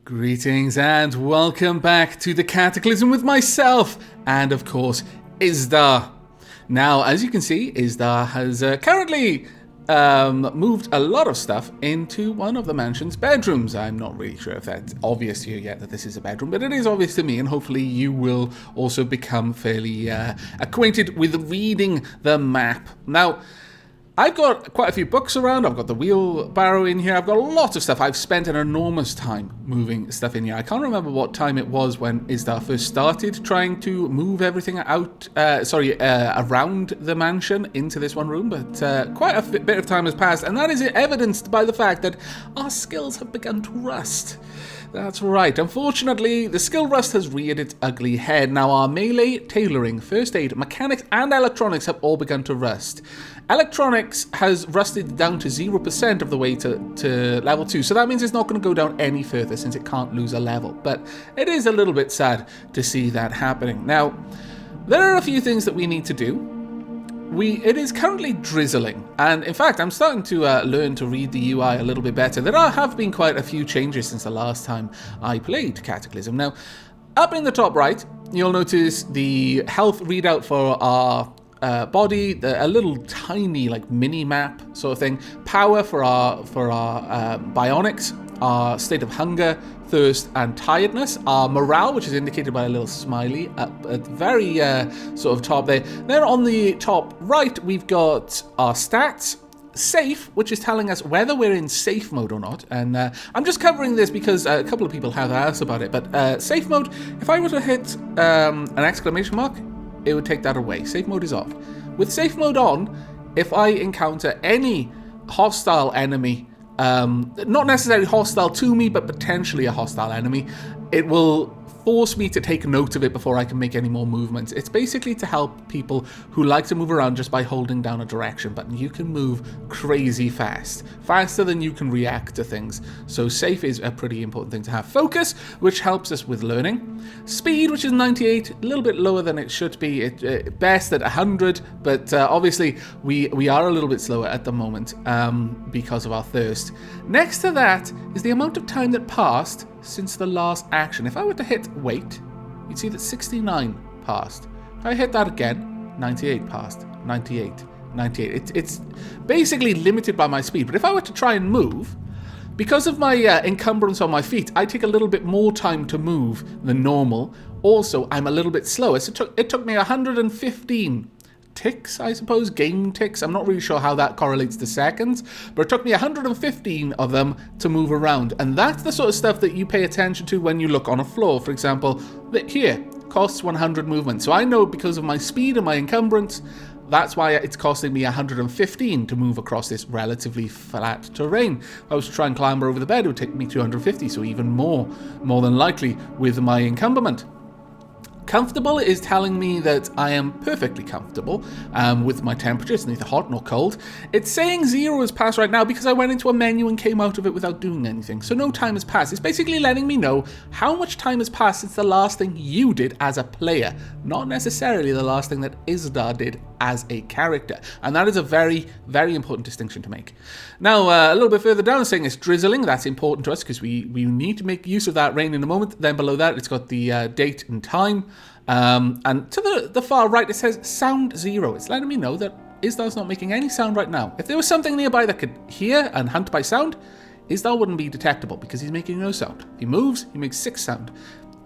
Greetings and welcome back to the Cataclysm with myself and, of course, Isdar. Now, as you can see, Isdar has currently moved a lot of stuff into one of the mansion's bedrooms. I'm not really sure if that's obvious to you yet that this is a bedroom, but it is obvious to me, and hopefully you will also become fairly acquainted with reading the map. Now, I've got quite a few books around. I've got the wheelbarrow in here. I've got a lot of stuff. I've spent an enormous time moving stuff in here. I can't remember what time it was when Isdar first started trying to move everything around the mansion into this one room, but quite a bit of time has passed, and that is evidenced by the fact that our skills have begun to rust. That's right. Unfortunately, the skill rust has reared its ugly head. Now, our melee, tailoring, first aid, mechanics, and electronics have all begun to rust. Electronics has rusted down to 0% of the way to level 2, so that means it's not going to go down any further since it can't lose a level. But it is a little bit sad to see that happening. Now, there are a few things that we need to do. It is currently drizzling, and in fact, I'm starting to learn to read the UI a little bit better. There have been quite a few changes since the last time I played Cataclysm. Now, up in the top right, you'll notice the health readout for our body, a little tiny like mini map sort of thing. Power for our bionics, our state of hunger, thirst, and tiredness. Our morale, which is indicated by a little smiley up at the very sort of top there. Then on the top right, we've got our stats. Safe, which is telling us whether we're in safe mode or not. And I'm just covering this because a couple of people have asked about it. But safe mode, if I were to hit an exclamation mark, it would take that away. Safe mode is off. With safe mode on, if I encounter any hostile enemy, not necessarily hostile to me, but potentially a hostile enemy, it will force me to take note of it before I can make any more movements. It's basically to help people who like to move around just by holding down a direction button. You can move crazy fast, faster than you can react to things. So safe is a pretty important thing to have. Focus, which helps us with learning. Speed, which is 98, a little bit lower than it should be. Best at 100, but obviously we are a little bit slower at the moment because of our thirst. Next to that is the amount of time that passed since the last action. If I were to hit wait, you'd see that 69 passed. If I hit that again, 98 passed. 98, 98. It's basically limited by my speed, but if I were to try and move, because of my encumbrance on my feet, I take a little bit more time to move than normal. Also, I'm a little bit slower, so it took me 115 ticks, I suppose, game ticks. I'm not really sure how that correlates to seconds, but it took me 115 of them to move around. And that's the sort of stuff that you pay attention to when you look on a floor. For example, that here costs 100 movement. So I know because of my speed and my encumbrance, that's why it's costing me 115 to move across this relatively flat terrain. If I was to try and clamber over the bed, it would take me 250, so even more than likely with my encumberment. Comfortable is telling me that I am perfectly comfortable with my temperature. It's neither hot nor cold. It's saying 0 has passed right now because I went into a menu and came out of it without doing anything. So no time has passed. It's basically letting me know how much time has passed since the last thing you did as a player, not necessarily the last thing that Isdar did as a character. And that is a very, very important distinction to make. Now, a little bit further down, it's saying it's drizzling. That's important to us because we need to make use of that rain in a moment. Then below that, it's got the date and time. And to the far right, it says sound 0. It's letting me know that Isdar's not making any sound right now. If there was something nearby that could hear and hunt by sound, Isdar wouldn't be detectable because he's making no sound. If he moves, he makes 6 sound.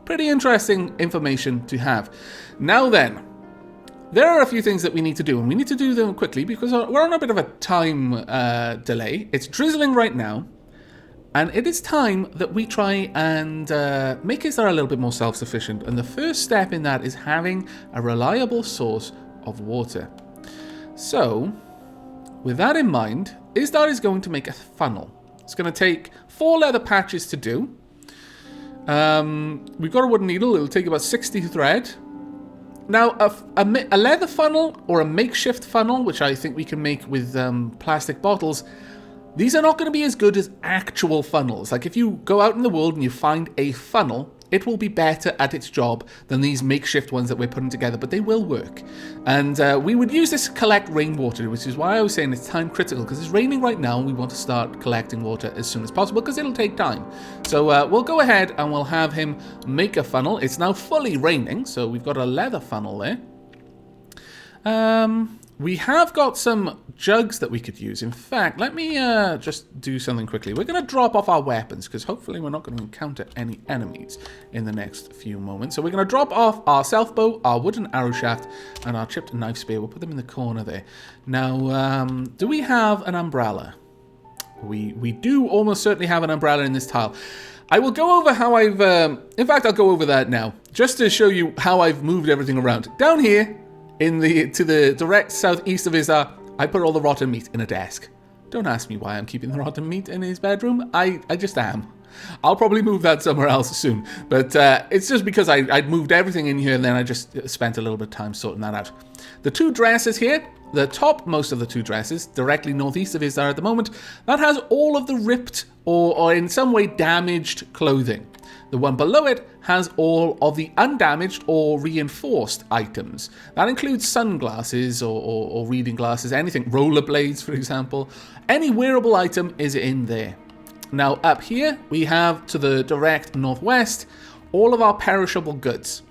Pretty interesting information to have. Now then, there are a few things that we need to do, and we need to do them quickly because we're on a bit of a time delay. It's drizzling right now, and it is time that we try and make Isdar a little bit more self-sufficient. And the first step in that is having a reliable source of water. So, with that in mind, Isdar is going to make a funnel. It's going to take 4 leather patches to do. We've got a wooden needle. It'll take about 60 thread. Now, a leather funnel or a makeshift funnel, which I think we can make with plastic bottles, these are not going to be as good as actual funnels. Like if you go out in the world and you find a funnel, it will be better at its job than these makeshift ones that we're putting together, but they will work. And we would use this to collect rainwater, which is why I was saying it's time critical, because it's raining right now and we want to start collecting water as soon as possible, because it'll take time. So we'll go ahead and we'll have him make a funnel. It's now fully raining, so we've got a leather funnel there. We have got some jugs that we could use. In fact, let me just do something quickly. We're going to drop off our weapons, because hopefully we're not going to encounter any enemies in the next few moments. So we're going to drop off our self bow, our wooden arrow shaft, and our chipped knife spear. We'll put them in the corner there. Now, do we have an umbrella? We do almost certainly have an umbrella in this tile. I will go over how I've... in fact, I'll go over that now, just to show you how I've moved everything around. Down here, to the direct southeast of Isdar, I put all the rotten meat in a desk. Don't ask me why I'm keeping the rotten meat in his bedroom. I just am. I'll probably move that somewhere else soon. But it's just because I'd moved everything in here and then I just spent a little bit of time sorting that out. The two dresses here, the topmost of the two dresses, directly northeast of Isdar at the moment, that has all of the ripped or in some way damaged clothing. The one below it has all of the undamaged or reinforced items. That includes sunglasses or reading glasses, anything, rollerblades, for example. Any wearable item is in there. Now, up here, we have to the direct northwest, all of our perishable goods.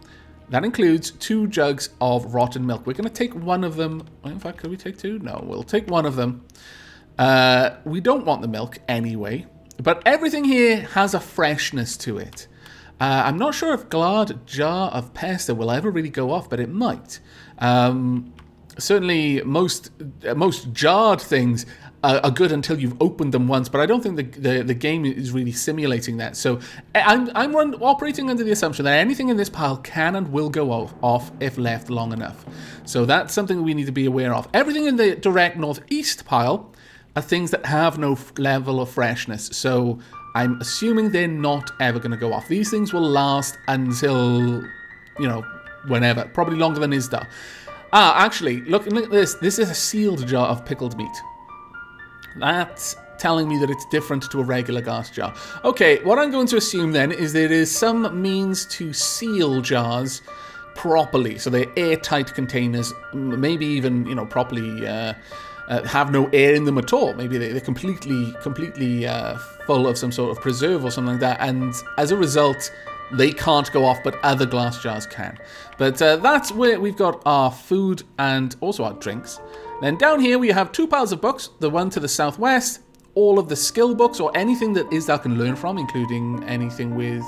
That includes 2 jugs of rotten milk. We're going to take one of them. In fact, could we take 2? No, we'll take one of them. We don't want the milk anyway. But everything here has a freshness to it. I'm not sure if Glad Jar of Pesta will ever really go off, but it might. Certainly, most jarred things are good until you've opened them once, but I don't think the game is really simulating that. So I'm operating under the assumption that anything in this pile can and will go off if left long enough. So that's something we need to be aware of. Everything in the direct northeast pile are things that have no level of freshness, so I'm assuming they're not ever going to go off. These things will last until, whenever. Probably longer than Isdar. Actually, look at this. This is a sealed jar of pickled meat. That's telling me that it's different to a regular glass jar. Okay, what I'm going to assume then is there is some means to seal jars properly, so they're airtight containers, maybe even, properly... have no air in them at all. Maybe they're completely full of some sort of preserve or something like that, and as a result, they can't go off, but other glass jars can. But that's where we've got our food and also our drinks. Then down here we have 2 piles of books, the one to the southwest, all of the skill books or anything that Isdar can learn from, including anything with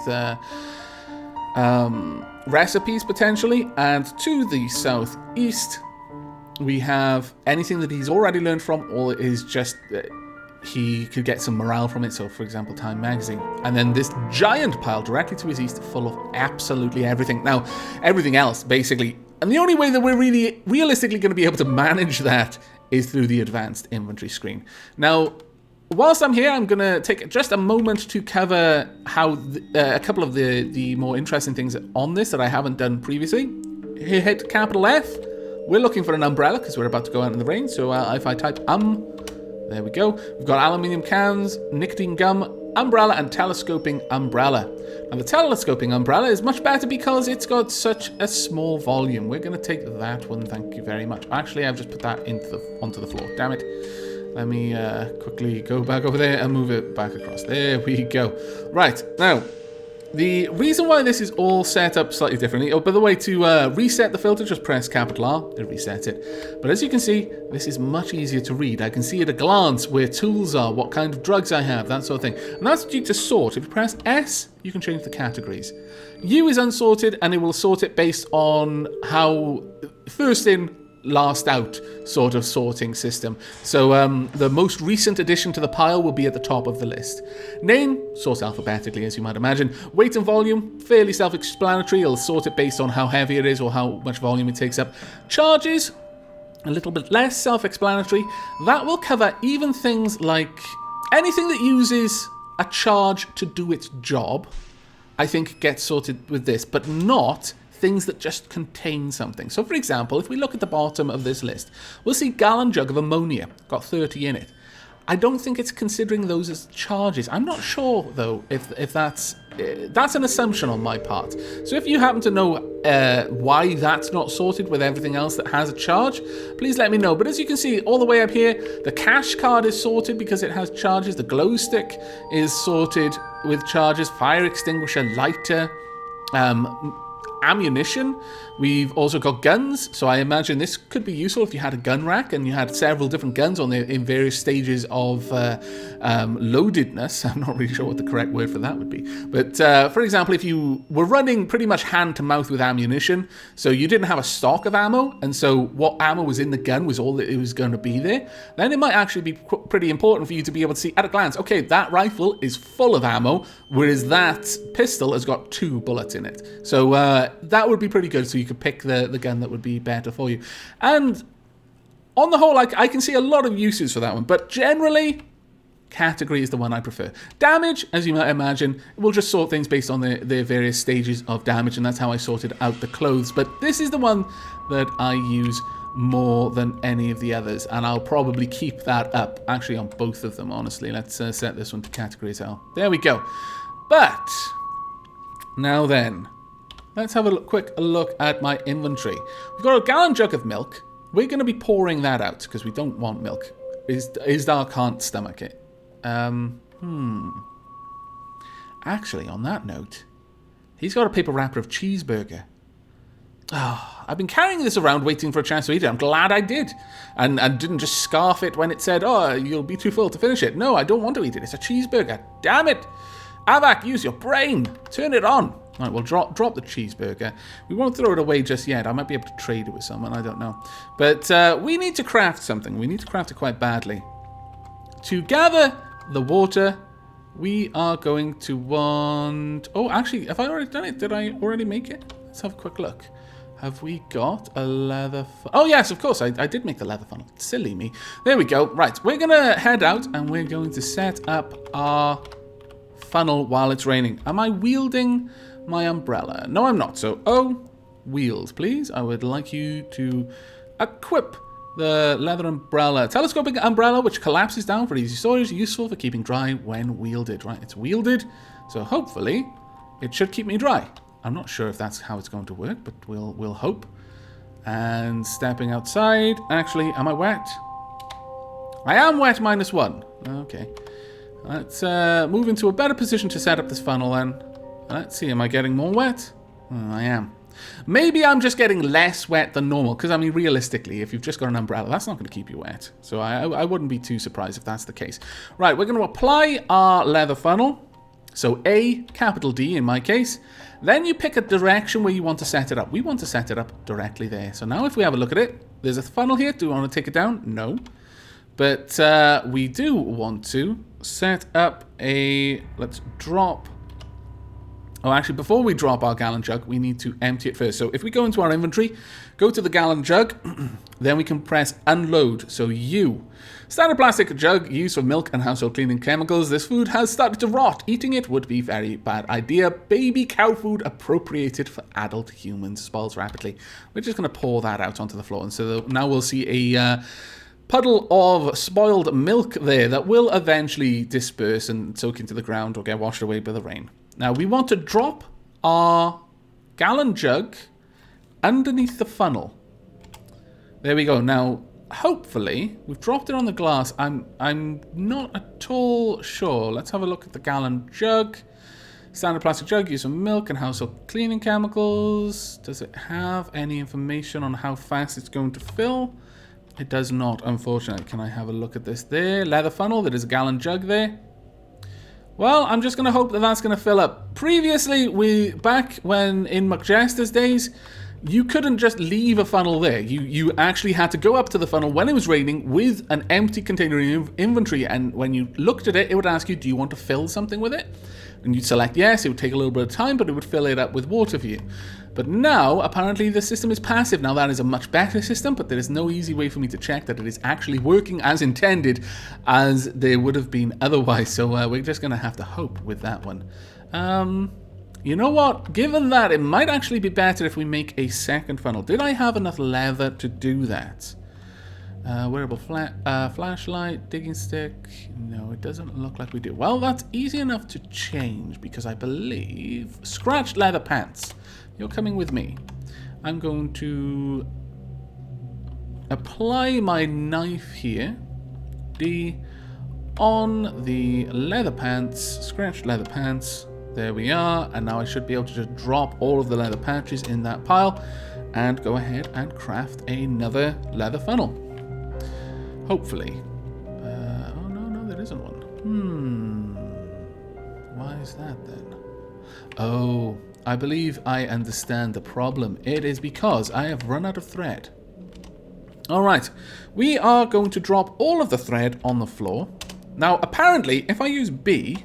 recipes potentially, and to the southeast, we have anything that he's already learned from, or is just he could get some morale from it. So, for example, Time Magazine. And then this giant pile directly to his east, full of absolutely everything. Now, everything else, basically. And the only way that we're really realistically going to be able to manage that is through the advanced inventory screen. Now, whilst I'm here, I'm going to take just a moment to cover how a couple of the more interesting things on this that I haven't done previously. Here, hit capital F. We're looking for an umbrella because we're about to go out in the rain. So if I type there we go. We've got aluminium cans, nicotine gum, umbrella, and telescoping umbrella. Now the telescoping umbrella is much better because it's got such a small volume. We're going to take that one, thank you very much. Actually, I've just put that onto the floor. Damn it. Let me quickly go back over there and move it back across. There we go. Right, now, the reason why this is all set up slightly differently, by the way, to reset the filter, just press capital R to reset it. But as you can see, this is much easier to read. I can see at a glance where tools are, what kind of drugs I have, that sort of thing. And that's due to sort. If you press S, you can change the categories. U is unsorted, and it will sort it based on how first in, last out sort of sorting system. So the most recent addition to the pile will be at the top of the list. Name, sorts alphabetically as you might imagine. Weight and volume, fairly self-explanatory. It'll sort it based on how heavy it is or how much volume it takes up. Charges, a little bit less self-explanatory. That will cover even things like anything that uses a charge to do its job, I think gets sorted with this, but not things that just contain something. So for example, if we look at the bottom of this list, we'll see gallon jug of ammonia, got 30 in it. I don't think it's considering those as charges. I'm not sure though if that's that's an assumption on my part. So if you happen to know why that's not sorted with everything else that has a charge, please let me know. But as you can see, all the way up here, the cash card is sorted because it has charges. The glow stick is sorted with charges. Fire extinguisher, lighter, ammunition. We've also got guns, so I imagine this could be useful if you had a gun rack and you had several different guns on there in various stages of loadedness. I'm not really sure what the correct word for that would be. But for example, if you were running pretty much hand to mouth with ammunition, so you didn't have a stock of ammo, and so what ammo was in the gun was all that it was going to be there, then it might actually be pretty important for you to be able to see at a glance, okay, that rifle is full of ammo, whereas that pistol has got 2 bullets in it. So that would be pretty good, so you could pick the gun that would be better for you. And on the whole, I can see a lot of uses for that one, but generally, category is the one I prefer. Damage, as you might imagine, we'll just sort things based on their various stages of damage, and that's how I sorted out the clothes. But this is the one that I use more than any of the others, and I'll probably keep that up, actually, on both of them, honestly. Let's set this one to category as well. There we go. But, now then, let's have a quick look at my inventory. We've got a gallon jug of milk. We're going to be pouring that out because we don't want milk. Isdar can't stomach it. Actually, on that note, he's got a paper wrapper of cheeseburger. Oh, I've been carrying this around waiting for a chance to eat it. I'm glad I did. And didn't just scarf it when it said, oh, you'll be too full to finish it. No, I don't want to eat it. It's a cheeseburger. Damn it. Avak, use your brain. Turn it on. All right, we'll drop the cheeseburger. We won't throw it away just yet. I might be able to trade it with someone. I don't know. But we need to craft something. We need to craft it quite badly. To gather the water, we are going to want... Oh, actually, have I already done it? Did I already make it? Let's have a quick look. Have we got a leather... Oh, yes, of course. I did make the leather funnel. Silly me. There we go. Right, we're going to head out and we're going to set up our funnel while it's raining. Am I wielding my umbrella? No, I'm not. So, wield, please. I would like you to equip the leather umbrella. Telescopic umbrella, which collapses down for easy storage, useful for keeping dry when wielded. Right, it's wielded, so hopefully it should keep me dry. I'm not sure if that's how it's going to work, but we'll hope. And stepping outside. Actually, am I wet? I am wet -1. Okay. Let's move into a better position to set up this funnel then. Let's see, am I getting more wet? I am. Maybe I'm just getting less wet than normal, because, I mean, realistically, if you've just got an umbrella, that's not going to keep you wet. So I wouldn't be too surprised if that's the case. Right, we're going to apply our leather funnel. So A, capital D in my case. Then you pick a direction where you want to set it up. We want to set it up directly there. So now if we have a look at it, there's a funnel here. Do we want to take it down? No. But we do want to set up a... Let's drop... Oh, actually, before we drop our gallon jug, we need to empty it first. So if we go into our inventory, go to the gallon jug, then we can press unload. So U. Standard plastic jug used for milk and household cleaning chemicals. This food has started to rot. Eating it would be a very bad idea. Baby cow food appropriated for adult humans spoils rapidly. We're just going to pour that out onto the floor. And so now we'll see a... puddle of spoiled milk there that will eventually disperse and soak into the ground or get washed away by the rain. Now, we want to drop our gallon jug underneath the funnel. There we go. Now, hopefully, we've dropped it on the glass. I'm not at all sure. Let's have a look at the gallon jug. Standard plastic jug used for milk and household cleaning chemicals. Does it have any information on how fast it's going to fill? It does not, unfortunately. Can I have a look at this there? Leather funnel, there is a gallon jug there. Well, I'm just going to hope that that's going to fill up. Previously, back when in McJester's days, you couldn't just leave a funnel there. You actually had to go up to the funnel when it was raining with an empty container in inventory. And when you looked at it, it would ask you, do you want to fill something with it? And you'd select yes. It would take a little bit of time, but it would fill it up with water for you. But now, apparently, the system is passive. Now, that is a much better system, but there is no easy way for me to check that it is actually working as intended, as there would have been otherwise. So we're just going to have to hope with that one. You know what? Given that, it might actually be better if we make a second funnel. Did I have enough leather to do that? Wearable flashlight, digging stick. No, it doesn't look like we do. Well, that's easy enough to change because I believe... Scratched leather pants. You're coming with me. I'm going to apply my knife here. D on the leather pants. Scratched leather pants. There we are. And now I should be able to just drop all of the leather patches in that pile and go ahead and craft another leather funnel. Hopefully. Oh, no, there isn't one. Why is that then? Oh, I believe I understand the problem. It is because I have run out of thread. Alright, we are going to drop all of the thread on the floor. Now, apparently, if I use B,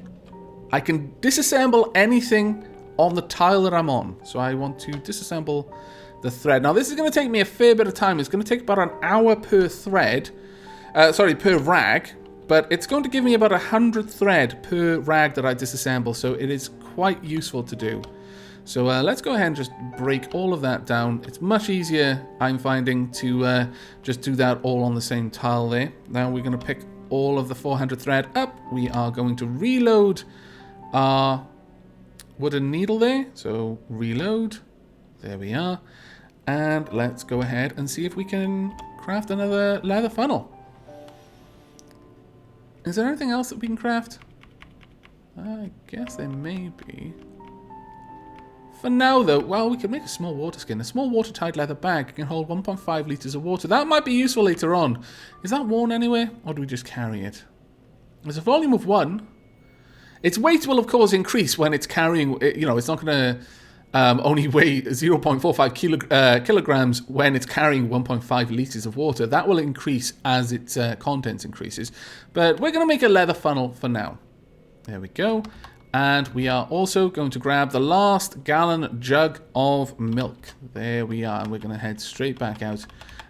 I can disassemble anything on the tile that I'm on. So I want to disassemble the thread. Now, this is going to take me a fair bit of time. It's going to take about an hour per thread. Per rag, but it's going to give me about 100 thread per rag that I disassemble, so it is quite useful to do. So let's go ahead and just break all of that down. It's much easier, I'm finding, to just do that all on the same tile there. Now we're going to pick all of the 400 thread up. We are going to reload our wooden needle there. So reload. There we are. And let's go ahead and see if we can craft another leather funnel. Is there anything else that we can craft? I guess there may be. For now, though, well, we can make a small water skin. A small watertight leather bag can hold 1.5 litres of water. That might be useful later on. Is that worn anywhere, or do we just carry it? There's a volume of 1. Its weight will, of course, increase when it's carrying... You know, it's not going to only weigh 0.45 kilograms when it's carrying 1.5 litres of water. That will increase as its contents increases. But we're going to make a leather funnel for now. There we go. And we are also going to grab the last gallon jug of milk. There we are. And we're going to head straight back out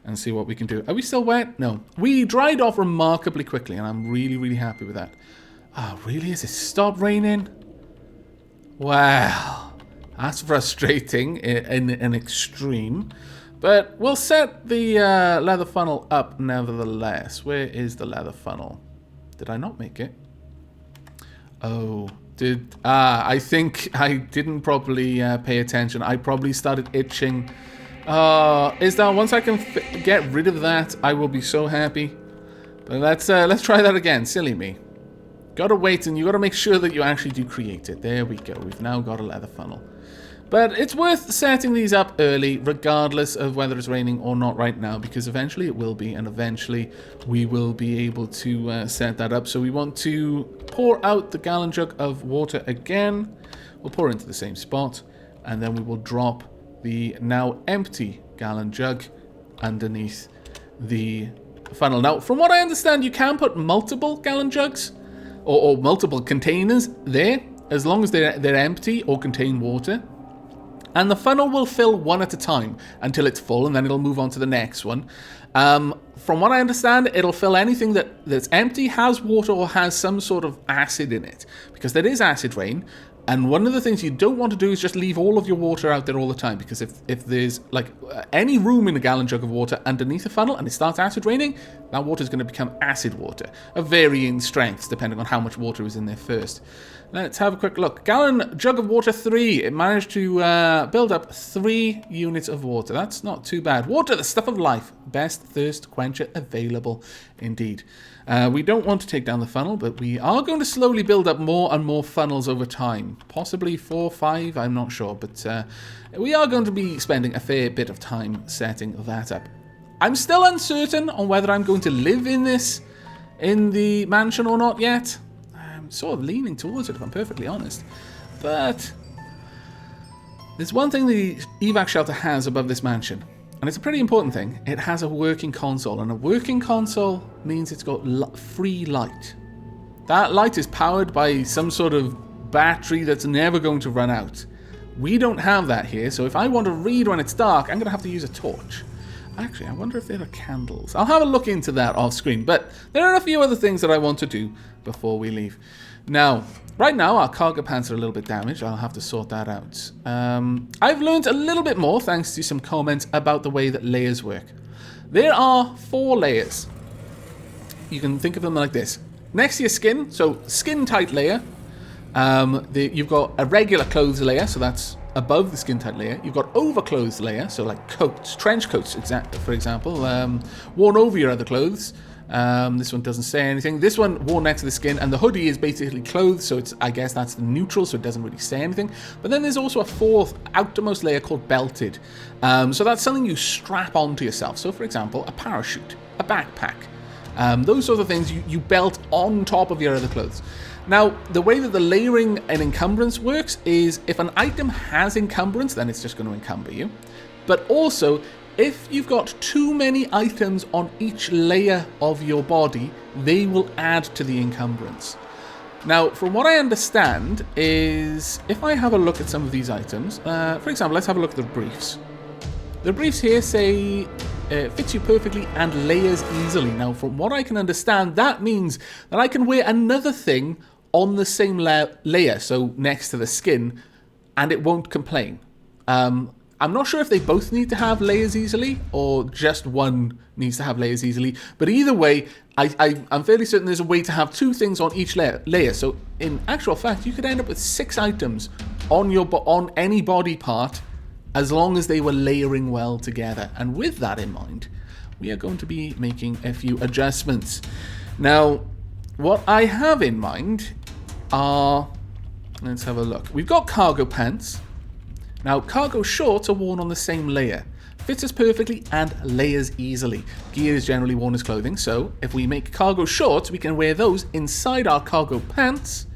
and see what we can do. Are we still wet? No. We dried off remarkably quickly, and I'm really, really happy with that. Oh, really? Has it stopped raining? Wow. That's frustrating in an extreme. But we'll set the leather funnel up nevertheless. Where is the leather funnel? Did I not make it? Oh, I think I didn't properly pay attention. I probably started itching. Isdar, once I can get rid of that, I will be so happy. But let's try that again. Silly me. Gotta wait, and you gotta make sure that you actually do create it. There we go. We've now got a leather funnel. But it's worth setting these up early, regardless of whether it's raining or not right now, because eventually it will be, and eventually we will be able to set that up. So we want to pour out the gallon jug of water again. We'll pour into the same spot, and then we will drop the now empty gallon jug underneath the funnel. Now, from what I understand, you can put multiple gallon jugs or multiple containers there, as long as they're empty or contain water. And the funnel will fill one at a time until it's full, and then it'll move on to the next one. From what I understand, it'll fill anything that's empty, has water, or has some sort of acid in it. Because there is acid rain, and one of the things you don't want to do is just leave all of your water out there all the time. Because if there's like any room in a gallon jug of water underneath the funnel and it starts acid raining, that water is going to become acid water. Of varying strengths, depending on how much water is in there first. Let's have a quick look. Gallon jug of water 3. It managed to build up 3 units of water. That's not too bad. Water, the stuff of life. Best thirst quencher available indeed. We don't want to take down the funnel, but we are going to slowly build up more and more funnels over time. Possibly 4 or 5, I'm not sure. But we are going to be spending a fair bit of time setting that up. I'm still uncertain on whether I'm going to live in the mansion or not yet. I'm sort of leaning towards it, if I'm perfectly honest. But there's one thing the evac shelter has above this mansion, and it's a pretty important thing. It has a working console, and a working console means it's got free light. That light is powered by some sort of battery that's never going to run out. We don't have that here, so if I want to read when it's dark, I'm going to have to use a torch. Actually, I wonder if there are candles. I'll have a look into that off screen, but there are a few other things that I want to do before we leave. Now, right now, our cargo pants are a little bit damaged. I'll have to sort that out. I've learned a little bit more, thanks to some comments, about the way that layers work. There are 4 layers. You can think of them like this. Next to your skin, so skin tight layer, you've got a regular clothes layer, so that's above the skin tight layer. You've got overclothes layer, so like coats, trench coats, for example, worn over your other clothes. This one doesn't say anything. This one worn next to the skin, and the hoodie is basically clothes, so I guess that's the neutral, so it doesn't really say anything. But then there's also a 4th outermost layer called belted. So that's something you strap onto yourself. So for example, a parachute, a backpack. Those sort of things you belt on top of your other clothes. Now, the way that the layering and encumbrance works is if an item has encumbrance, then it's just going to encumber you. But also, if you've got too many items on each layer of your body, they will add to the encumbrance. Now, from what I understand is, if I have a look at some of these items, for example, let's have a look at the briefs. The briefs here say fits you perfectly and layers easily. Now, from what I can understand, that means that I can wear another thing on the same layer, so next to the skin, and it won't complain. I'm not sure if they both need to have layers easily, or just one needs to have layers easily, but either way, I'm fairly certain there's a way to have 2 things on each layer. So in actual fact, you could end up with 6 items on any body part, as long as they were layering well together. And with that in mind, we are going to be making a few adjustments. Now, what I have in mind are, let's have a look. We've got cargo pants. Now, cargo shorts are worn on the same layer. Fits us perfectly and layers easily. Gear is generally worn as clothing, so if we make cargo shorts, we can wear those inside our cargo pants,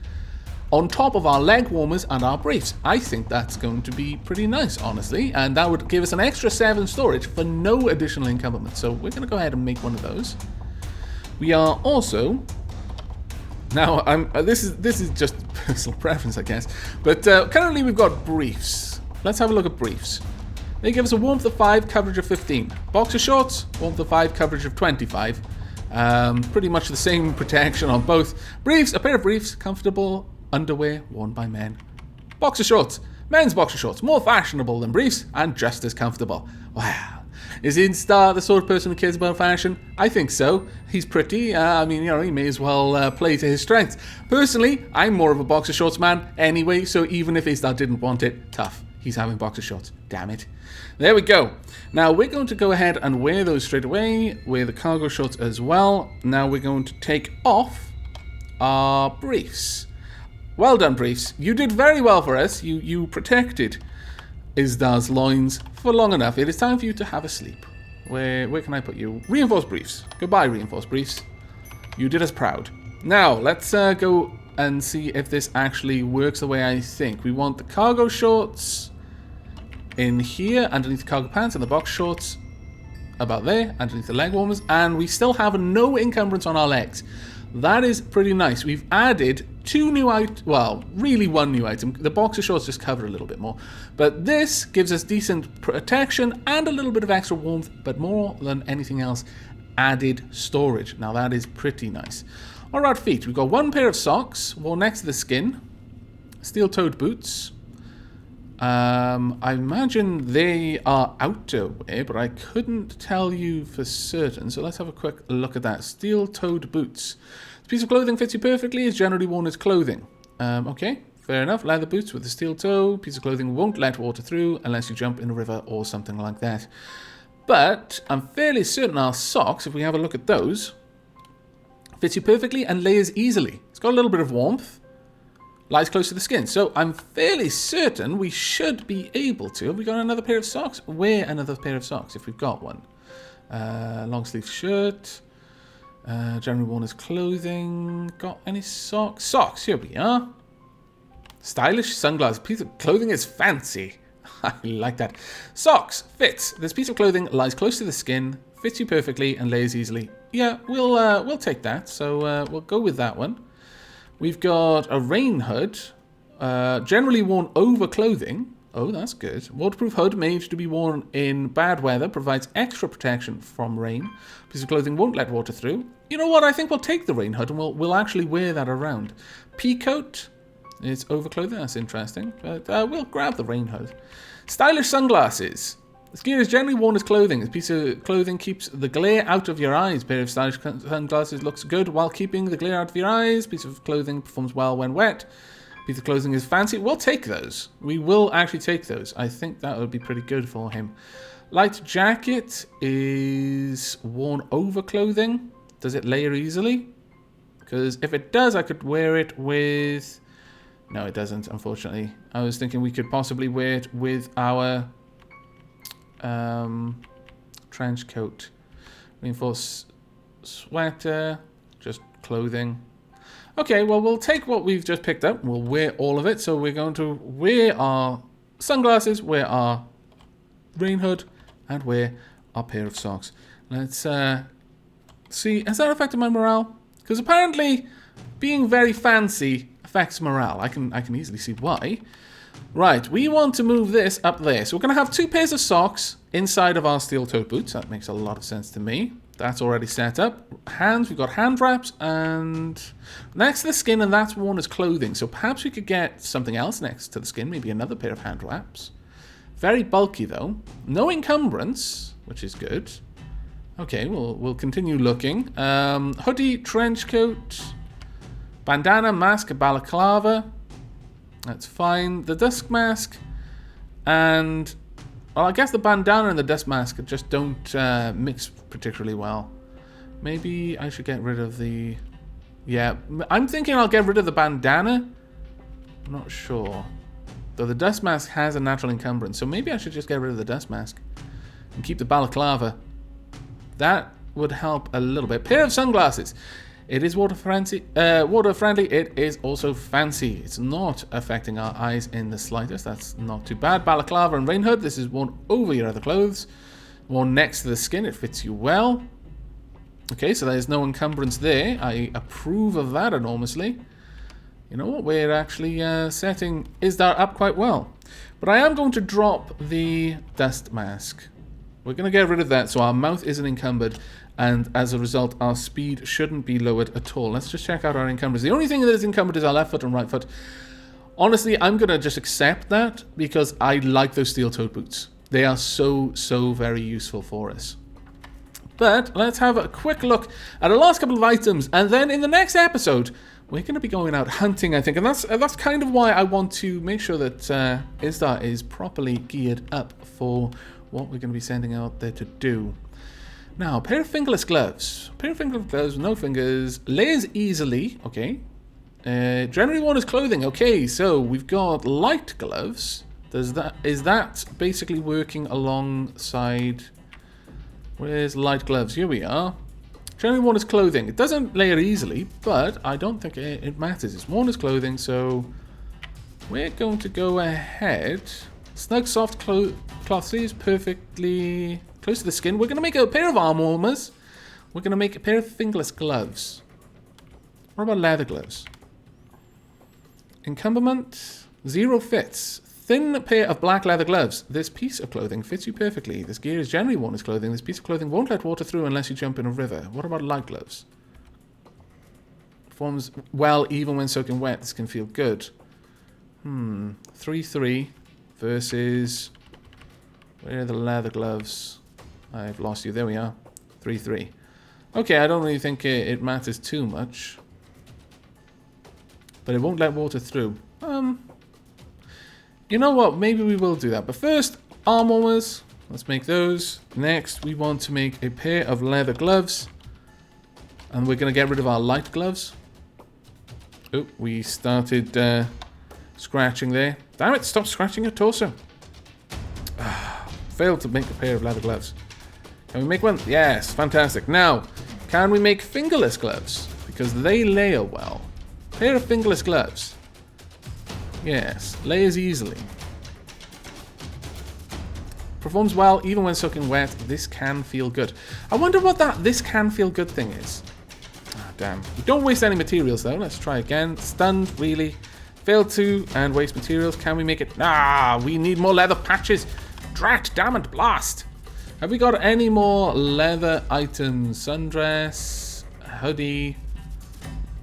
on top of our leg warmers and our briefs. I think that's going to be pretty nice, honestly, and that would give us an extra 7 storage for no additional encumberment. So we're going to go ahead and make one of those. We are also, now this is just personal preference, I guess, but currently we've got briefs. Let's have a look at briefs. They give us a warmth of 5, coverage of 15. Boxer shorts, warmth of 5, coverage of 25. Pretty much the same protection on both. Briefs, a pair of briefs, comfortable underwear worn by men. Boxer shorts. Men's boxer shorts. More fashionable than briefs and just as comfortable. Wow. Is Isdar the sort of person who cares about fashion? I think so. He's pretty. I mean, he may as well play to his strengths. Personally, I'm more of a boxer shorts man anyway, so even if Isdar didn't want it, tough. He's having boxer shorts. Damn it. There we go. Now, we're going to go ahead and wear those straight away. Wear the cargo shorts as well. Now, we're going to take off our briefs. Well done, briefs. You did very well for us. You protected Isdar's loins for long enough. It is time for you to have a sleep. Where can I put you? Reinforced briefs. Goodbye, reinforced briefs. You did us proud. Now, let's go and see if this actually works the way I think. We want the cargo shorts in here, underneath the cargo pants, and the box shorts about there, underneath the leg warmers, and we still have no encumbrance on our legs. That is pretty nice. We've added 2 new items, well, really 1 new item. The boxer shorts just cover a little bit more. But this gives us decent protection and a little bit of extra warmth, but more than anything else, added storage. Now that is pretty nice. All right, feet. We've got 1 pair of socks, worn next to the skin. Steel-toed boots. I imagine they are outerwear, but I couldn't tell you for certain. So let's have a quick look at that. Steel-toed boots. This piece of clothing fits you perfectly. Is generally worn as clothing. Okay, fair enough. Leather boots with a steel toe. Piece of clothing won't let water through unless you jump in a river or something like that. But I'm fairly certain our socks, if we have a look at those, fits you perfectly and layers easily. It's got a little bit of warmth. Lies close to the skin. So I'm fairly certain we should be able to. Have we got another pair of socks? Wear another pair of socks if we've got one. Long sleeve shirt. Generally worn as clothing. Got any socks? Socks, here we are. Stylish sunglasses. Piece of clothing is fancy. I like that. Socks. Fits. This piece of clothing lies close to the skin. Fits you perfectly and layers easily. Yeah, we'll take that. So we'll go with that one. We've got a rain hood, generally worn over clothing. Oh, that's good. Waterproof hood made to be worn in bad weather, provides extra protection from rain. Piece of clothing won't let water through. You know what? I think we'll take the rain hood and we'll actually wear that around. Pea coat, it's over clothing. That's interesting, but we'll grab the rain hood. Stylish sunglasses. This gear is generally worn as clothing. This piece of clothing keeps the glare out of your eyes. A pair of stylish sunglasses looks good while keeping the glare out of your eyes. Piece of clothing performs well when wet. Piece of clothing is fancy. We'll take those. We will actually take those. I think that would be pretty good for him. Light jacket is worn over clothing. Does it layer easily? Because if it does, I could wear it with... No, it doesn't, unfortunately. I was thinking we could possibly wear it with our trench coat. Reinforced sweater, just clothing. Okay, well, we'll take what we've just picked up. We'll wear all of it. So we're going to wear our sunglasses, wear our rain hood, and wear our pair of socks. Let's see. Has that affected my morale? Because apparently being very fancy affects morale. I can easily see why. Right, we want to move this up there. So we're going to have 2 pairs of socks inside of our steel-toed boots. That makes a lot of sense to me. That's already set up. Hands, we've got hand wraps, and next to the skin, and that's worn as clothing. So perhaps we could get something else next to the skin, maybe another pair of hand wraps. Very bulky, though. No encumbrance, which is good. Okay, we'll continue looking. Hoodie, trench coat, bandana, mask, balaclava. That's fine. The dust mask and... Well, I guess the bandana and the dust mask just don't mix particularly well. Maybe I should get rid of the... Yeah, I'm thinking I'll get rid of the bandana. I'm not sure. Though the dust mask has a natural encumbrance, so maybe I should just get rid of the dust mask and keep the balaclava. That would help a little bit. Pair of sunglasses. It is water friendly. It is also fancy. It's not affecting our eyes in the slightest. That's not too bad. Balaclava and rain hood. This is worn over your other clothes. Worn next to the skin. It fits you well. Okay, so there's no encumbrance there. I approve of that enormously. You know what? We're actually setting Isdar up quite well. But I am going to drop the dust mask. We're going to get rid of that so our mouth isn't encumbered, and as a result our speed shouldn't be lowered at all. Let's just check out our encumbrance. The only thing that is encumbered is our left foot and right foot. Honestly, I'm going to just accept that because I like those steel-toed boots. They are so very useful for us. But let's have a quick look at the last couple of items, and then in the next episode we're going to be going out hunting, I think, and that's kind of why I want to make sure that Isdar is properly geared up for what we're going to be sending out there to do. Now, a pair of fingerless gloves. A pair of fingerless gloves with no fingers. Layers easily. Okay. Generally worn as clothing. Okay, so we've got light gloves. Is that basically working alongside... Where's light gloves? Here we are. Generally worn as clothing. It doesn't layer easily, but I don't think it matters. It's worn as clothing, so we're going to go ahead... Snug, soft cloth sleeves, perfectly close to the skin. We're going to make a pair of arm warmers. We're going to make a pair of fingerless gloves. What about leather gloves? Encumberment, 0 fits. Thin pair of black leather gloves. This piece of clothing fits you perfectly. This gear is generally worn as clothing. This piece of clothing won't let water through unless you jump in a river. What about light gloves? Forms well even when soaking wet. This can feel good. 3-3. Versus, where are the leather gloves? I've lost you. There we are. 3-3. Okay, I don't really think it matters too much. But it won't let water through. You know what? Maybe we will do that. But first, arm warmers. Let's make those. Next, we want to make a pair of leather gloves. And we're going to get rid of our light gloves. Oh, we started... scratching there. Damn it, stop scratching your torso. Failed to make a pair of leather gloves. Can we make one? Yes, fantastic. Now, can we make fingerless gloves? Because they layer well. Pair of fingerless gloves. Yes, layers easily. Performs well even when soaking wet. This can feel good. I wonder what that this can feel good thing is. Ah, damn. We don't waste any materials though. Let's try again. Stunned, really. Failed to, and waste materials. Can we make it? Ah, we need more leather patches. Drat, damn it, blast. Have we got any more leather items? Sundress, hoodie,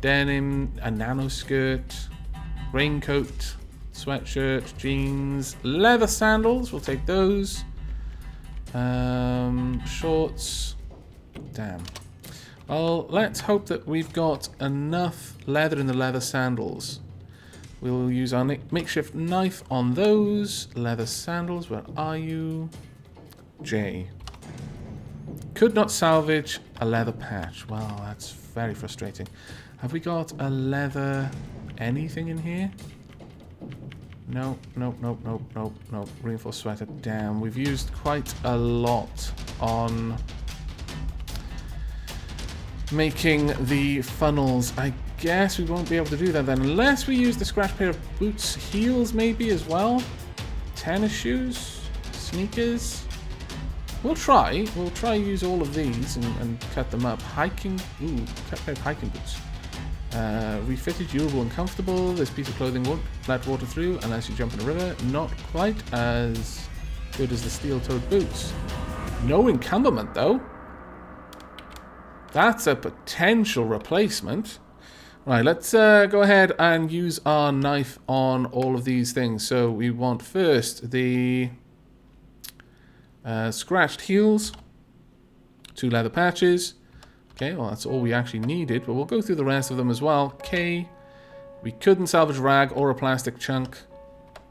denim, a nano skirt, raincoat, sweatshirt, jeans, leather sandals. We'll take those. Shorts. Damn. Well, let's hope that we've got enough leather in the leather sandals. We'll use our makeshift knife on those. Leather sandals, where are you? J. Could not salvage a leather patch. Well, that's very frustrating. Have we got a leather anything in here? No, nope, nope, nope, nope, nope. Reinforced sweater. Damn, we've used quite a lot on making the funnels. I guess we won't be able to do that then, unless we use the scratch pair of boots, heels maybe as well. Tennis shoes, sneakers. We'll try use all of these and cut them up. Hiking, ooh, cut pair of hiking boots. Refitted, durable and comfortable. This piece of clothing won't let water through unless you jump in a river. Not quite as good as the steel-toed boots. No encumberment though. That's a potential replacement. Right, let's go ahead and use our knife on all of these things. So we want first the scratched heels, 2 leather patches. Okay, well that's all we actually needed, but we'll go through the rest of them as well. K, we couldn't salvage rag or a plastic chunk.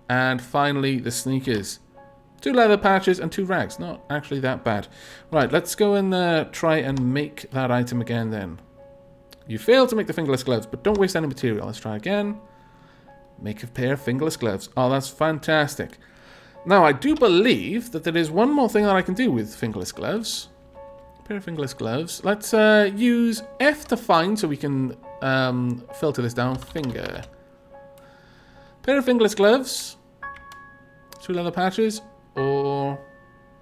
And finally, the sneakers. 2 leather patches and 2 rags. Not actually that bad. Right, let's go and try and make that item again then. You failed to make the fingerless gloves, but don't waste any material. Let's try again. Make a pair of fingerless gloves. Oh, that's fantastic. Now, I do believe that there is one more thing that I can do with fingerless gloves. A pair of fingerless gloves. Let's use F to find so we can filter this down. Finger. Pair of fingerless gloves. 2 leather patches. Or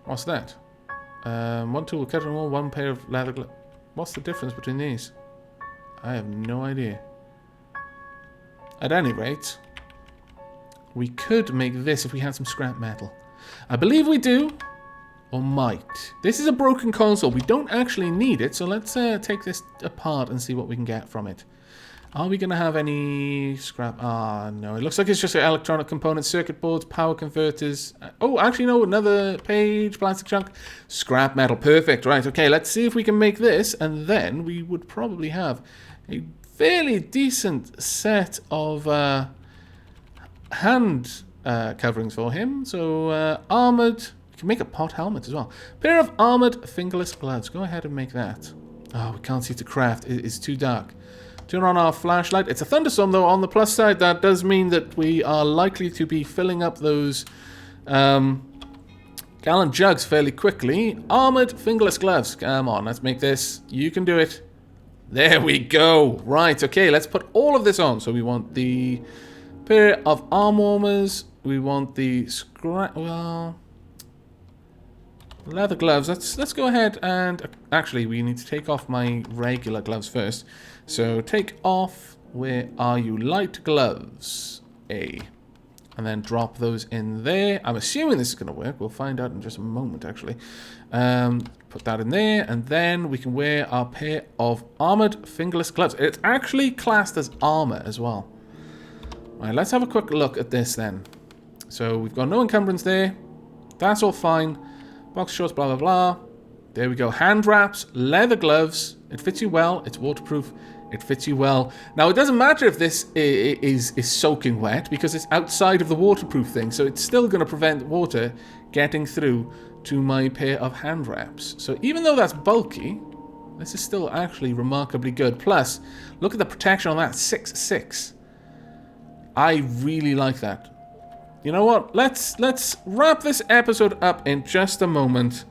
what's that? 1 tool cut and 1 pair of leather gloves. What's the difference between these? I have no idea. At any rate, we could make this if we had some scrap metal. I believe we do, or might. This is a broken console. We don't actually need it, so let's take this apart and see what we can get from it. Are we going to have any scrap? Ah, no. It looks like it's just electronic components, circuit boards, power converters. Oh, actually, no. Another page, plastic chunk. Scrap metal. Perfect. Right. Okay, let's see if we can make this. And then we would probably have a fairly decent set of hand coverings for him. So, armored. We can make a pot helmet as well. Pair of armored fingerless gloves. Go ahead and make that. Oh, we can't see to craft. It's too dark. Turn on our flashlight. It's a thunderstorm, though. On the plus side, that does mean that we are likely to be filling up those gallon jugs fairly quickly. Armored fingerless gloves. Come on, let's make this. You can do it. There we go. Right, okay, let's put all of this on. So we want the pair of arm warmers. We want the leather gloves. Let's go ahead and actually we need to take off my regular gloves first. So take off, where are you, light gloves, A, and then drop those in there. I'm assuming this is going to work. We'll find out in just a moment actually. Put that in there, and then we can wear our pair of armored fingerless gloves. It's actually classed as armor as well. All right, let's have a quick look at this then. So we've got no encumbrance there. That's all fine. Box shorts, blah, blah, blah. There we go. Hand wraps, leather gloves. It fits you well. It's waterproof. It fits you well. Now, it doesn't matter if this is soaking wet because it's outside of the waterproof thing. So it's still going to prevent water getting through to my pair of hand wraps. So even though that's bulky, this is still actually remarkably good. Plus, look at the protection on that. 6.6. I really like that. You know what? Let's wrap this episode up in just a moment.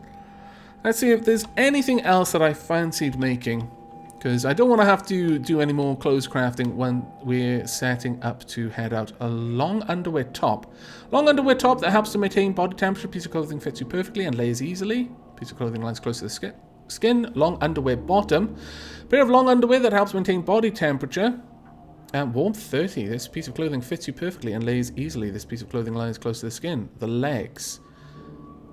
Let's see if there's anything else that I fancied making. Because I don't want to have to do any more clothes crafting when we're setting up to head out. A long underwear top. Long underwear top that helps to maintain body temperature. Piece of clothing fits you perfectly and lays easily. Piece of clothing lies close to the skin. Long underwear bottom. Pair of long underwear that helps maintain body temperature. Warmth 30. This piece of clothing fits you perfectly and lays easily. This piece of clothing lies close to the skin. The legs.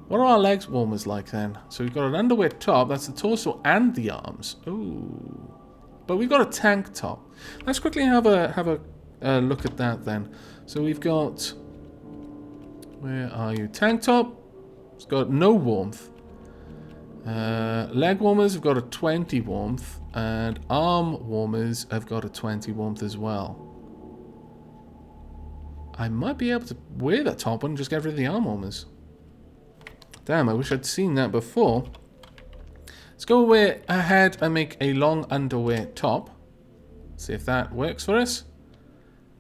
What are our legs warmers like then? So we've got an underwear top. That's the torso and the arms. Ooh. But we've got a tank top. Let's quickly have a look at that then. So we've got... Where are you? Tank top. It's got no warmth. Leg warmers have got a 20 warmth, and arm warmers have got a 20 warmth as well. I might be able to wear that top one and just get rid of the arm warmers. Damn, I wish I'd seen that before. Let's go ahead and make a long underwear top. See if that works for us.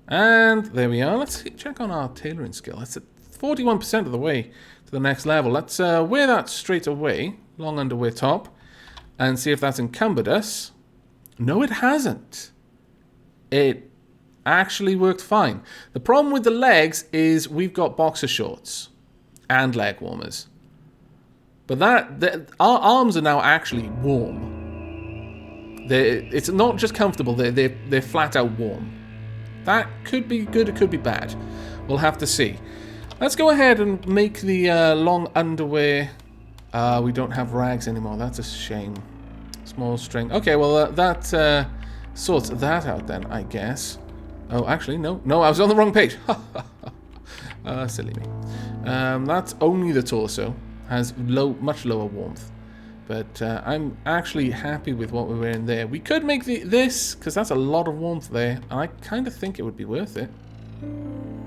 And there we are. Let's check on our tailoring skill. It's at 41% of the way to the next level. Let's wear that straight away. Long underwear top. And see if that's encumbered us. No, it hasn't. It actually worked fine. The problem with the legs is we've got boxer shorts and leg warmers. But our arms are now actually warm. It's not just comfortable, they're flat out warm. That could be good, it could be bad. We'll have to see. Let's go ahead and make the long underwear. We don't have rags anymore, that's a shame. Small string. Okay, well that sorts that out then, I guess. Oh, actually, no, I was on the wrong page. Silly me. That's only the torso. Has much lower warmth. But I'm actually happy with what we're wearing there. We could make this, because that's a lot of warmth there. And I kind of think it would be worth it.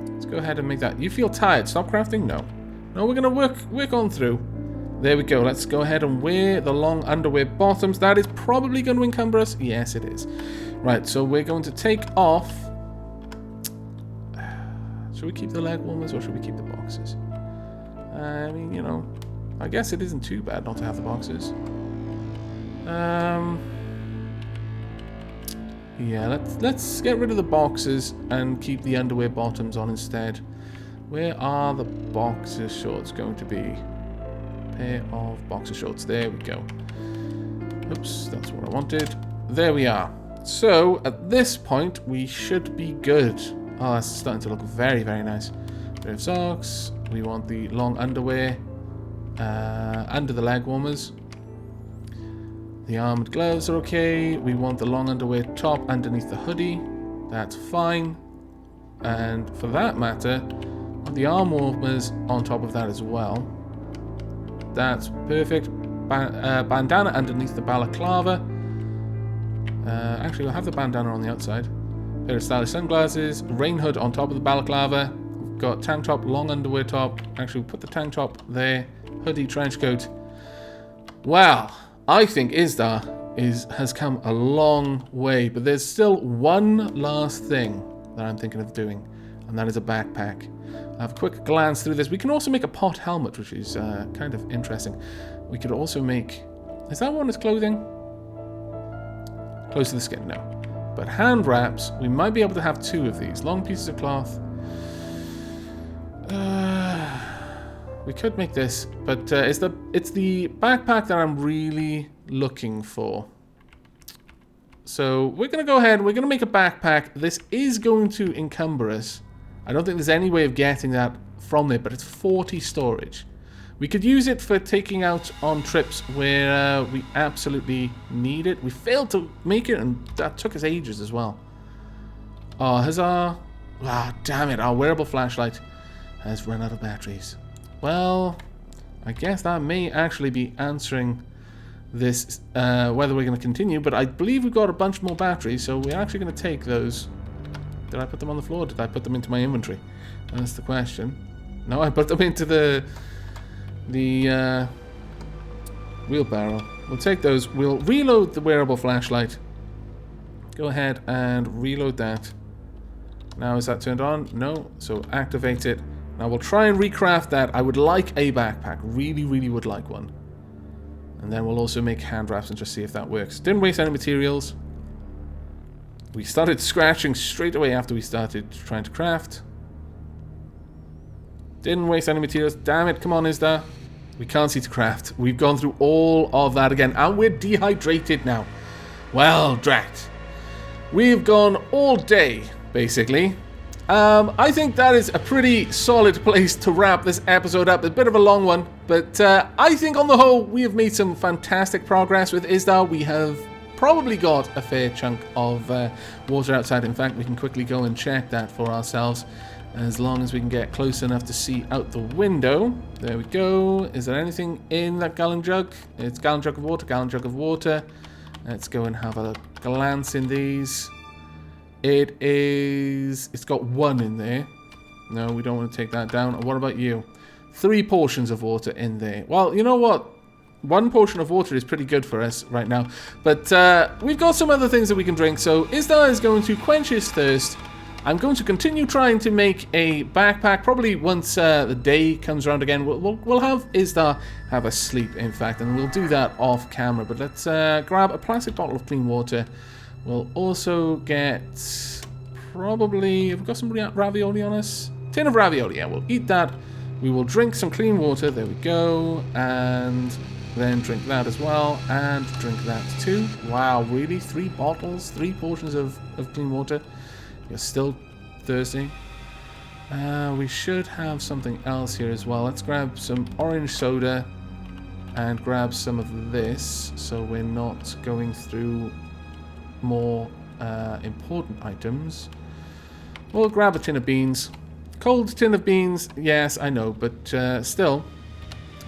Let's go ahead and make that. You feel tired? Stop crafting? No. No, we're going to work on through. There we go. Let's go ahead and wear the long underwear bottoms. That is probably going to encumber us. Yes, it is. Right, so we're going to take off. Should we keep the leg warmers or should we keep the boxes? I mean, you know, I guess it isn't too bad not to have the boxes. Yeah, let's get rid of the boxes and keep the underwear bottoms on instead. Where are the boxer shorts going to be? Pair of boxer shorts. There we go. Oops, that's what I wanted. There we are. So at this point we should be good. Oh, that's starting to look very, very nice. Pair of socks. We want the long underwear under the leg warmers. The armored gloves are okay. We want the long underwear top underneath the hoodie. That's fine. And for that matter, the arm warmers on top of that as well. That's perfect. Bandana underneath the balaclava. Actually, we'll have the bandana on the outside. Pair of stylish sunglasses. Rain hood on top of the balaclava. We've got tank top, long underwear top. Actually, we'll put the tank top there. Hoodie, trench coat. Wow. I think Isdar has come a long way, but there's still one last thing that I'm thinking of doing, and that is a backpack. I'll have a quick glance through this. We can also make a pot helmet, which is kind of interesting. We could also make... Is that one as clothing? Close to the skin, no. But hand wraps, we might be able to have two of these. Long pieces of cloth. We could make this, but it's the backpack that I'm really looking for. So we're going to go ahead, we're going to make a backpack. This is going to encumber us. I don't think there's any way of getting that from there, but it's 40 storage. We could use it for taking out on trips where we absolutely need it. We failed to make it, and that took us ages as well. Oh, has our... Ah, damn it, our wearable flashlight has run out of batteries. Well, I guess that may actually be answering this, whether we're going to continue, but I believe we've got a bunch more batteries, so we're actually going to take those. Did I put them on the floor? Did I put them into my inventory? That's the question. No, I put them into the wheelbarrow. We'll take those. We'll reload the wearable flashlight. Go ahead and reload that. Now, is that turned on? No. So activate it. Now we'll try and recraft that. I would like a backpack. Really, really would like one. And then we'll also make hand wraps and just see if that works. Didn't waste any materials. We started scratching straight away after we started trying to craft. Didn't waste any materials. Damn it, come on, Isdar. We can't see to craft. We've gone through all of that again. And we're dehydrated now. Well, drat. We've gone all day, basically. I think that is a pretty solid place to wrap this episode up. A bit of a long one, but I think on the whole we have made some fantastic progress with Isdar. We have probably got a fair chunk of water outside. In fact, we can quickly go and check that for ourselves. As long as we can get close enough to see out the window. There we go. Is there anything in that gallon jug? It's gallon jug of water, gallon jug of water. Let's go and have a glance in these. It's got 1 in there. No, we don't want to take that down. What about you? 3 portions of water in there. Well, you know what? 1 portion of water is pretty good for us right now. But we've got some other things that we can drink. So Isdar is going to quench his thirst. I'm going to continue trying to make a backpack. Probably once the day comes around again, we'll have Isdar have a sleep, in fact. And we'll do that off camera. But let's grab a plastic bottle of clean water. We'll also get probably... Have we got some ravioli on us? Tin of ravioli, yeah, we'll eat that. We will drink some clean water. There we go. And then drink that as well. And drink that too. Wow, really? 3 bottles? 3 portions of clean water? You're still thirsty? We should have something else here as well. Let's grab some orange soda and grab some of this so we're not going through more important items. We'll grab a tin of beans. Cold tin of beans, yes, I know, but still,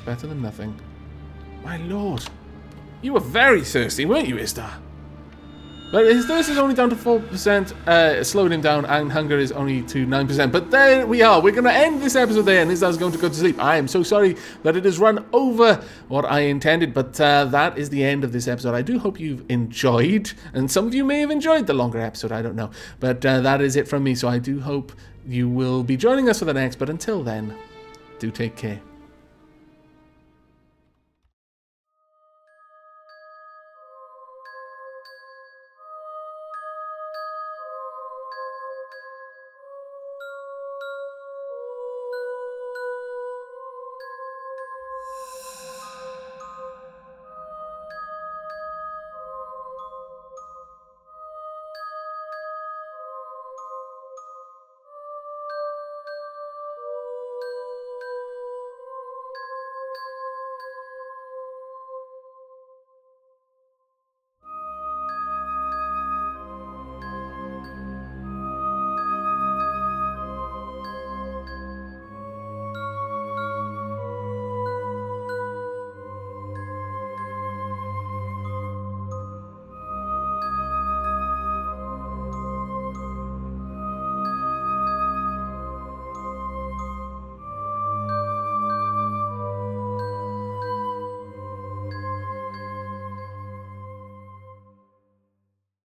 better than nothing. My lord, you were very thirsty, weren't you, Isdar? But his thirst is only down to 4%, slowed him down, and hunger is only to 9%. But there we are. We're going to end this episode there, and Isdar's going to go to sleep. I am so sorry that it has run over what I intended, but that is the end of this episode. I do hope you've enjoyed, and some of you may have enjoyed the longer episode, I don't know. But that is it from me, so I do hope you will be joining us for the next. But until then, do take care.